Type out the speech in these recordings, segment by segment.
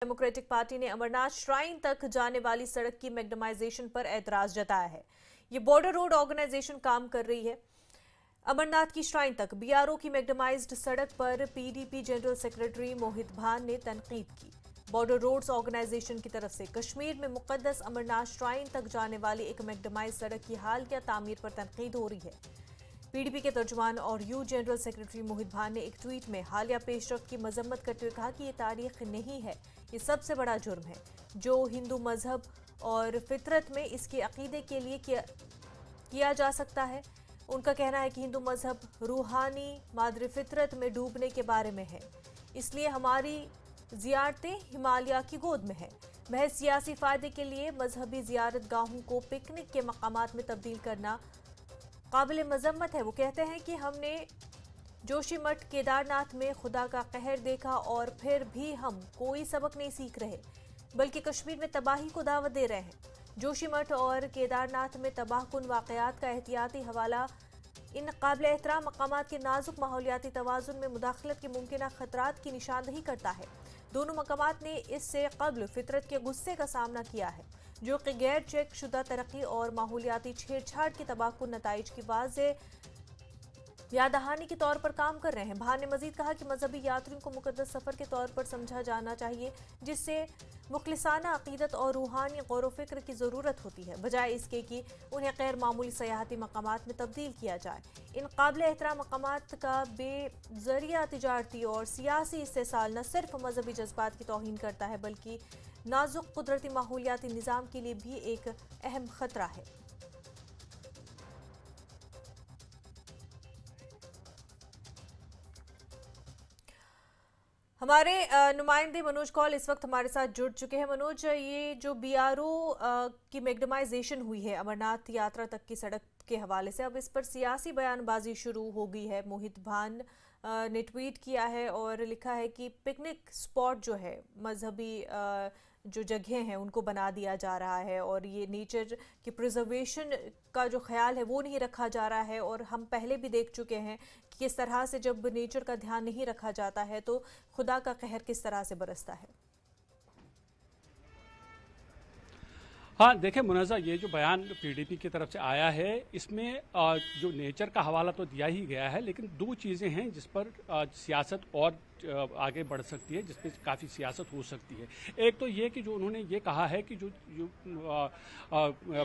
Democratic party ने Amarnath shrine तक जाने वाली सड़क की मैग्नेमाइजेशन पर ऐतराज जताया है। ये बॉर्डर रोड ऑर्गेनाइजेशन काम कर रही है। अमरनाथ की श्राइन तक बीआरओ की मैग्नेमाइज्ड सड़क पर पीडीपी जनरल सेक्रेटरी मोहित भान ने तनकीद की। बॉर्डर रोड्स ऑर्गेनाइजेशन की तरफ से कश्मीर में मुकद्दस अमरनाथ श्राइन तक जाने वाली एक मैग्नेमाइज्ड सड़क की हालिया तामीर पर तनकीद हो रही है। पीडीपी के तर्जुमान और यू जनरल सेक्रेटरी मोहित भान ने एक ट्वीट में हालिया पेशरफ्त की मजम्मत करते हुए कहा कि ये तारीख नहीं है, ये सबसे बड़ा जुर्म है जो हिंदू मजहब और फितरत में इसके अकीदे के लिए किया जा सकता है। उनका कहना है कि हिंदू मजहब रूहानी मादर फितरत में डूबने के बारे में है, इसलिए हमारी जियारतें हिमालय की गोद में है। महज सियासी फायदे के लिए मजहबी जियारत गाहों को पिकनिक के मकामात में तब्दील करना काबिल मजम्मत है। वो कहते हैं कि हमने जोशीमठ केदारनाथ में खुदा का कहर देखा और फिर भी हम कोई सबक नहीं सीख रहे, बल्कि कश्मीर में तबाही को दावत दे रहे हैं। जोशीमठ और केदारनाथ में तबाहकुन वाकयात का एहतियाती हवाला इन काबिल एहतराम मकामात के नाजुक माहौलियाती तवाज़ुन में मुदाखलत के मुमकिन खतरात की निशानदही करता है। दोनों मकामात ने इससे कबल फितरत के गुस्से का सामना किया है, जो कि गैर चेक शुदा तरक्की और माहौलियाती छेड़छाड़ के तबाहकुन नताइज की वाज़े याद दहानी के तौर पर काम कर रहे हैं। भान ने मजीद कहा कि मजहबी यात्रियों को मुकद्दस सफ़र के तौर पर समझा जाना चाहिए, जिससे मुखलिसाना अकीदत और रूहानी गौर व फिक्र की ज़रूरत होती है, बजाय इसके कि उन्हें गैर मामूली सयाहती मकामात में तब्दील किया जाए। इन काबिल एहतराम मकामात का बेज़रिया तिजारती और सियासी इस्तेसाल न सिर्फ मजहबी जज्बात की तौहीन करता है, बल्कि नाजुक कुदरती माहौलियाती निज़ाम के लिए भी एक अहम खतरा है। हमारे नुमाइंदे मनोज कौल इस वक्त हमारे साथ जुड़ चुके हैं। मनोज, ये जो बीआरओ की मैग्नेमाइजेशन हुई है अमरनाथ यात्रा तक की सड़क के हवाले से, अब इस पर सियासी बयानबाजी शुरू हो गई है। मोहित भान ने ट्वीट किया है और लिखा है कि पिकनिक स्पॉट जो है, मजहबी जो जगह हैं उनको बना दिया जा रहा है और ये नेचर की प्रिजर्वेशन का जो ख्याल है वो नहीं रखा जा रहा है। और हम पहले भी देख चुके हैं कि किस तरह से जब नेचर का ध्यान नहीं रखा जाता है तो खुदा का कहर किस तरह से बरसता है। हाँ, देखिए मुनज़्ज़ा, ये जो बयान पीडीपी की तरफ से आया है इसमें जो नेचर का हवाला तो दिया ही गया है, लेकिन दो चीज़ें हैं जिस पर सियासत और आगे बढ़ सकती है, जिसपे काफ़ी सियासत हो सकती है। एक तो ये कि जो उन्होंने ये कहा है कि जो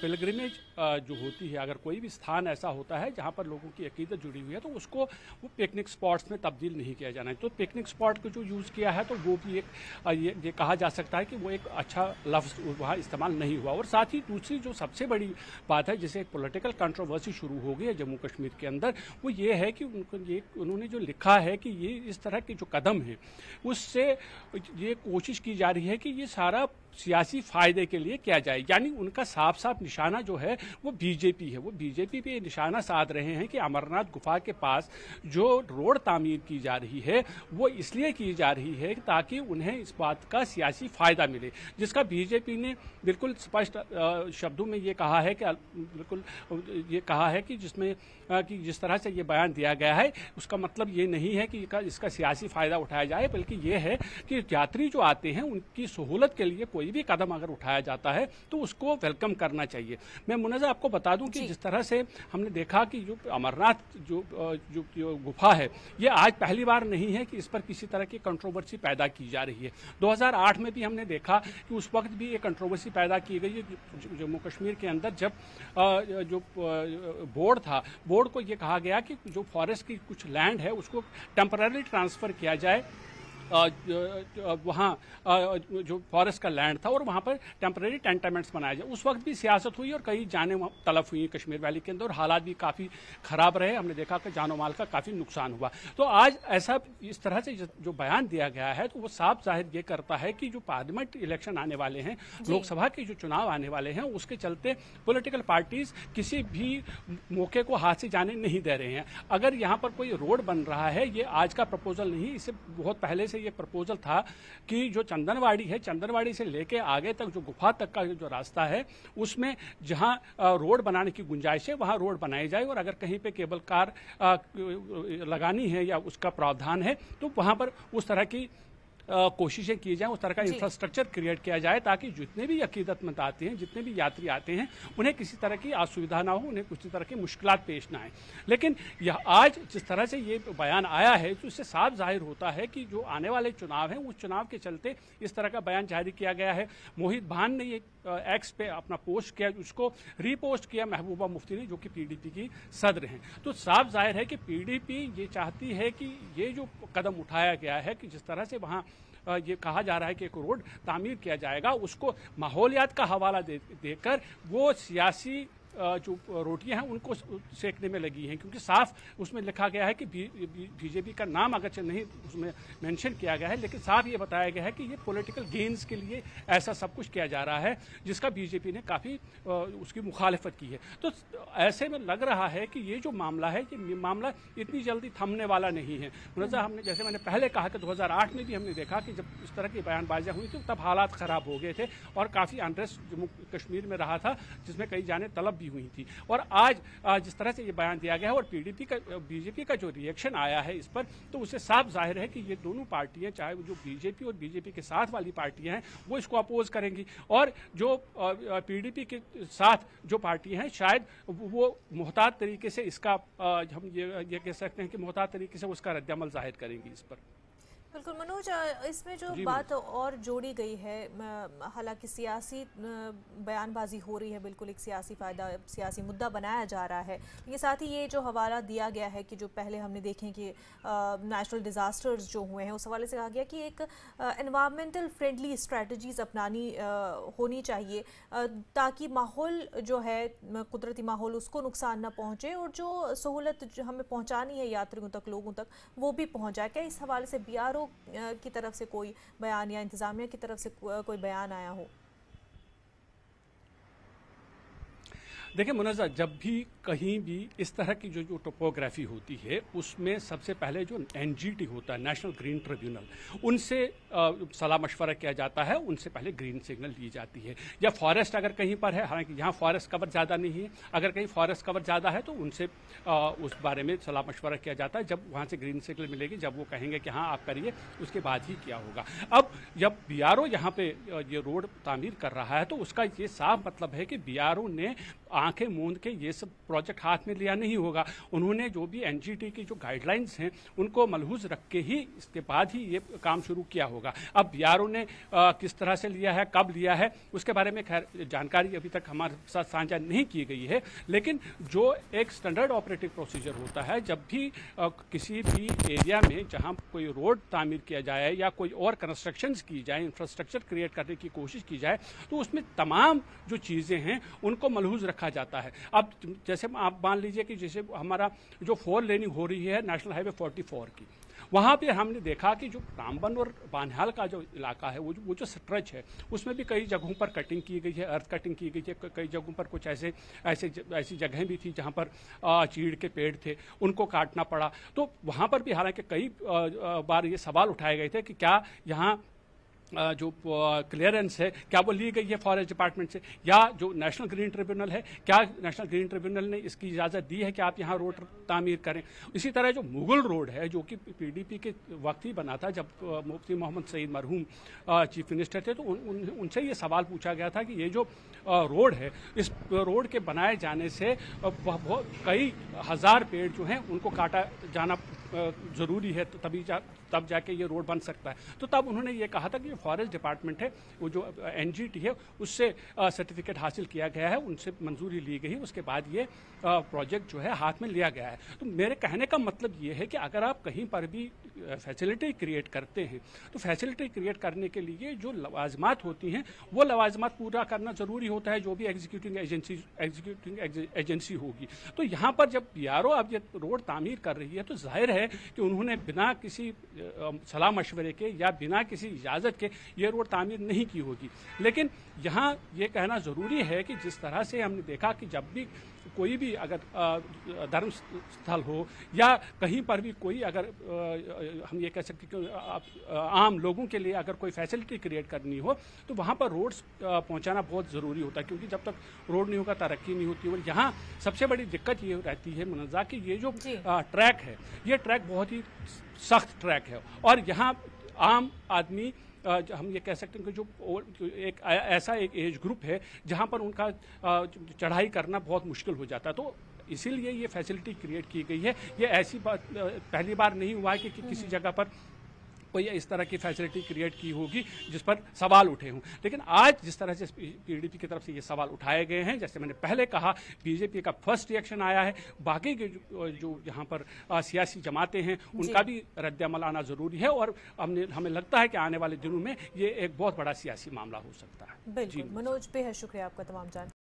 पिलग्रिमेज जो होती है, अगर कोई भी स्थान ऐसा होता है जहाँ पर लोगों की अकीदत जुड़ी हुई है तो उसको वो पिकनिक स्पॉट्स में तब्दील नहीं किया जाना है। तो पिकनिक स्पॉट को जो यूज़ किया है तो वो भी एक ये कहा जा सकता है कि वो एक अच्छा लफ्ज़ वहाँ इस्तेमाल नहीं हुआ। और साथ ही दूसरी जो सबसे बड़ी बात है, जिसे एक पॉलिटिकल कंट्रोवर्सी शुरू हो गई है जम्मू कश्मीर के अंदर, वो ये है कि उन्होंने जो लिखा है कि ये इस तरह के जो कदम है उससे ये कोशिश की जा रही है कि ये सारा सियासी फायदे के लिए किया जाए। यानी उनका साफ साफ निशाना जो है वो बीजेपी है। वो बीजेपी पे निशाना साध रहे हैं कि अमरनाथ गुफा के पास जो रोड तामीर की जा रही है वो इसलिए की जा रही है ताकि उन्हें इस बात का सियासी फायदा मिले, जिसका बीजेपी ने बिल्कुल स्पष्ट शब्दों में ये कहा है कि बिल्कुल ये कहा है कि जिसमें कि जिस तरह से ये बयान दिया गया है उसका मतलब ये नहीं है कि इसका सियासी फायदा उठाया जाए, बल्कि ये है कि यात्री जो आते हैं उनकी सहूलत के लिए कोई भी कदम अगर उठाया जाता है तो उसको वेलकम करना चाहिए। मैं मुनज़्ज़ा आपको बता दूं कि जिस तरह से हमने देखा कि जो अमरनाथ जो गुफा है ये आज पहली बार नहीं है कि इस पर किसी तरह की कंट्रोवर्सी पैदा की जा रही है। 2008 में भी हमने देखा कि उस वक्त भी एक कंट्रोवर्सी पैदा की गई है जम्मू कश्मीर के अंदर, जब जो बोर्ड था, बोर्ड को ये कहा गया कि जो फॉरेस्ट की कुछ लैंड है उसको टेम्पररी ट्रांसफ़र किया जाए वहाँ जो फॉरेस्ट का लैंड था और वहाँ पर टेम्पररी टेंटामेंट्स बनाए जाए। उस वक्त भी सियासत हुई और कई जाने तलफ हुई कश्मीर वैली के अंदर और हालात भी काफ़ी ख़राब रहे। हमने देखा कि जानो माल का काफ़ी नुकसान हुआ। तो आज ऐसा इस तरह से जो बयान दिया गया है तो वो साफ जाहिर ये करता है कि जो पार्लियामेंट इलेक्शन आने वाले हैं, लोकसभा के जो चुनाव आने वाले हैं, उसके चलते पॉलिटिकल पार्टीज किसी भी मौके को हाथ से जाने नहीं दे रहे हैं। अगर यहाँ पर कोई रोड बन रहा है, ये आज का प्रपोजल नहीं, इससे बहुत पहले से ये प्रपोजल था कि जो चंदनवाड़ी है, चंदनवाड़ी से लेके आगे तक जो गुफा तक का जो रास्ता है उसमें जहां रोड बनाने की गुंजाइश है वहां रोड बनाई जाए और अगर कहीं पे केबल कार लगानी है या उसका प्रावधान है तो वहां पर उस तरह की कोशिशें की जाएं, उस तरह का इंफ्रास्ट्रक्चर क्रिएट किया जाए ताकि जितने भी अकीदतमंद आते हैं, जितने भी यात्री आते हैं, उन्हें किसी तरह की असुविधा ना हो, उन्हें किसी तरह की मुश्किलात पेश ना आए। लेकिन यह आज जिस तरह से ये बयान आया है तो इससे साफ जाहिर होता है कि जो आने वाले चुनाव हैं उस चुनाव के चलते इस तरह का बयान जारी किया गया है। मोहित भान ने ये एक्स पे अपना पोस्ट किया, उसको रीपोस्ट किया महबूबा मुफ्ती ने, जो कि पीडीपी की सदर हैं। तो साफ जाहिर है कि पीडीपी ये चाहती है कि ये जो कदम उठाया गया है कि जिस तरह से वहाँ ये कहा जा रहा है कि एक रोड तामीर किया जाएगा, उसको माहौलियात का हवाला देकर वो सियासी जो रोटियां हैं उनको सेकने में लगी हैं, क्योंकि साफ उसमें लिखा गया है कि बीजेपी का नाम अगरचे नहीं उसमें मेंशन किया गया है, लेकिन साफ ये बताया गया है कि ये पॉलिटिकल गेन्स के लिए ऐसा सब कुछ किया जा रहा है जिसका बीजेपी ने काफ़ी उसकी मुखालिफत की है। तो ऐसे में लग रहा है कि ये जो मामला है, ये मामला इतनी जल्दी थमने वाला नहीं है। हमने जैसे मैंने पहले कहा कि 2008 में भी हमने देखा कि जब इस तरह की बयानबाजियाँ हुई थी तब हालात ख़राब हो गए थे और काफ़ी अनरेस्ट जम्मू कश्मीर में रहा था, जिसमें कई जाने तलब भी हुई थी। और आज जिस तरह से ये बयान दिया गया है और बीजेपी का जो रिएक्शन आया है इस पर, तो उससे साफ जाहिर है कि ये दोनों पार्टियां, चाहे जो बीजेपी और बीजेपी के साथ वाली पार्टियां हैं, वो इसको अपोज करेंगी, और जो पीडीपी के साथ जो पार्टियां हैं शायद वो मोहतात तरीके से इसका हम ये कह सकते हैं कि मोहतात तरीके से उसका रद्दअमल जाहिर करेंगी इस पर। बिल्कुल मनोज, इसमें जो बात और जोड़ी गई है, हालांकि सियासी बयानबाजी हो रही है, बिल्कुल एक सियासी मुद्दा बनाया जा रहा है, ये साथ ही ये जो हवाला दिया गया है कि जो पहले हमने देखे कि नेशनल डिज़ास्टर्स जो हुए हैं उस हवाले से कहा गया कि एक एनवायरमेंटल फ्रेंडली स्ट्रेटजीज अपनानी होनी चाहिए ताकि माहौल जो है, कुदरती माहौल, उसको नुकसान ना पहुँचे और जो सहूलत जो हमें पहुँचानी है यात्रियों तक, लोगों तक, वो भी पहुँच जाए। क्या इस हवाले से BRO की तरफ से कोई बयान या इंतजामिया की तरफ से कोई बयान आया हो? देखिए मुनज़्ज़ा, जब भी कहीं भी इस तरह की जो टोपोग्राफी होती है उसमें सबसे पहले जो NGT होता है, नेशनल ग्रीन ट्रिब्यूनल, उनसे सलाह मशवरा किया जाता है, उनसे पहले ग्रीन सिग्नल ली जाती है। या फॉरेस्ट अगर कहीं पर है, हालांकि यहाँ फॉरेस्ट कवर ज़्यादा नहीं है, अगर कहीं फॉरेस्ट कवर ज़्यादा है तो उनसे उस बारे में सलाह मशवरा किया जाता है। जब वहाँ से ग्रीन सिग्नल मिलेगी, जब वो कहेंगे कि हाँ आप करिए, उसके बाद ही क्या होगा। अब जब BRO यहाँ पे ये रोड तामीर कर रहा है तो उसका ये साफ मतलब है कि BRO ने आंखें मूंद के ये सब प्रोजेक्ट हाथ में लिया नहीं होगा। उन्होंने जो भी NGT की जो गाइडलाइंस हैं उनको मलहूज रख के ही इसके बाद ही ये काम शुरू किया होगा। अब BRO ने किस तरह से लिया है, कब लिया है, उसके बारे में खैर जानकारी अभी तक हमारे साथ साझा नहीं की गई है, लेकिन जो एक स्टैंडर्ड ऑपरेटिंग प्रोसीजर होता है, जब भी किसी भी एरिया में जहाँ कोई रोड तामीर किया जाए या कोई और कंस्ट्रक्शंस की जाए, इंफ्रास्ट्रक्चर क्रिएट करने की कोशिश की जाए, तो उसमें तमाम जो चीज़ें हैं उनको मलहूज रखा जाता है। अब जैसे आप मान लीजिए कि जैसे हमारा जो 4 लेनिंग हो रही है नेशनल हाईवे 44 की, वहाँ पे हमने देखा कि जो रामबन और बानिहाल का जो इलाका है, वो जो स्ट्रेच है, उसमें भी कई जगहों पर कटिंग की गई है, अर्थ कटिंग की गई है। कई जगहों पर कुछ ऐसी जगहें भी थी जहाँ पर चीड़ के पेड़ थे, उनको काटना पड़ा। तो वहाँ पर भी हालांकि कई बार ये सवाल उठाए गए थे कि क्या यहाँ जो क्लियरेंस है क्या वो ली गई है फॉरेस्ट डिपार्टमेंट से, या जो नेशनल ग्रीन ट्रिब्यूनल है, क्या नेशनल ग्रीन ट्रिब्यूनल ने इसकी इजाज़त दी है कि आप यहाँ रोड तामीर करें। इसी तरह जो मुगल रोड है, जो कि पीडीपी के वक्त ही बना था, जब मुफ्ती मोहम्मद सईद मरहूम चीफ मिनिस्टर थे, तो उनसे ये सवाल पूछा गया था कि ये जो रोड है, इस रोड के बनाए जाने से कई हज़ार पेड़ जो हैं उनको काटा जाना ज़रूरी है, तो तब जाके ये रोड बन सकता है। तो तब उन्होंने ये कहा था कि फॉरेस्ट डिपार्टमेंट है, वो जो NGT है, उससे सर्टिफिकेट हासिल किया गया है, उनसे मंजूरी ली गई, उसके बाद ये प्रोजेक्ट जो है हाथ में लिया गया है। तो मेरे कहने का मतलब ये है कि अगर आप कहीं पर भी फैसिलिटी क्रिएट करते हैं तो फैसिलिटी क्रिएट करने के लिए जो लवाजमात होती हैं वो लवाजमात पूरा करना ज़रूरी होता है, जो भी एग्जीक्यूटिंग एजेंसी होगी। तो यहाँ पर जब BRO अब ये रोड तामीर कर रही है तो जाहिर है कि उन्होंने बिना किसी सलाह मशवरे के या बिना किसी इजाज़त के ये रोड तामीर नहीं की होगी। लेकिन यहाँ ये कहना ज़रूरी है कि जिस तरह से हमने देखा कि जब भी कोई भी अगर धर्म स्थल हो या कहीं पर भी कोई अगर हम ये कह सकते कि आम लोगों के लिए अगर कोई फैसिलिटी क्रिएट करनी हो तो वहाँ पर रोड्स पहुँचाना बहुत ज़रूरी होता है, क्योंकि जब तक रोड नहीं होगा तरक्की नहीं होती। और यहाँ सबसे बड़ी दिक्कत ये रहती है मुनज़्ज़ा कि ये जो ट्रैक है, ये ट्रैक बहुत ही सख्त ट्रैक है और यहाँ आम आदमी हम ये कह सकते हैं कि जो एक ऐसा एक एज ग्रुप है जहाँ पर उनका चढ़ाई करना बहुत मुश्किल हो जाता है, तो इसीलिए ये फैसिलिटी क्रिएट की गई है। ये ऐसी बात पहली बार नहीं हुआ है कि किसी जगह पर कोई इस तरह की फैसिलिटी क्रिएट की होगी जिस पर सवाल उठे हों। लेकिन आज जिस तरह से पीडीपी की तरफ से ये सवाल उठाए गए हैं, जैसे मैंने पहले कहा, बीजेपी का फर्स्ट रिएक्शन आया है, बाकी के जो यहाँ पर सियासी जमातें हैं उनका भी रद्द-ए-अमल आना ज़रूरी है, और हमें लगता है कि आने वाले दिनों में ये एक बहुत बड़ा सियासी मामला हो सकता है। बिल्कुल मनोज, बेहद शुक्रिया आपका तमाम जानकारी।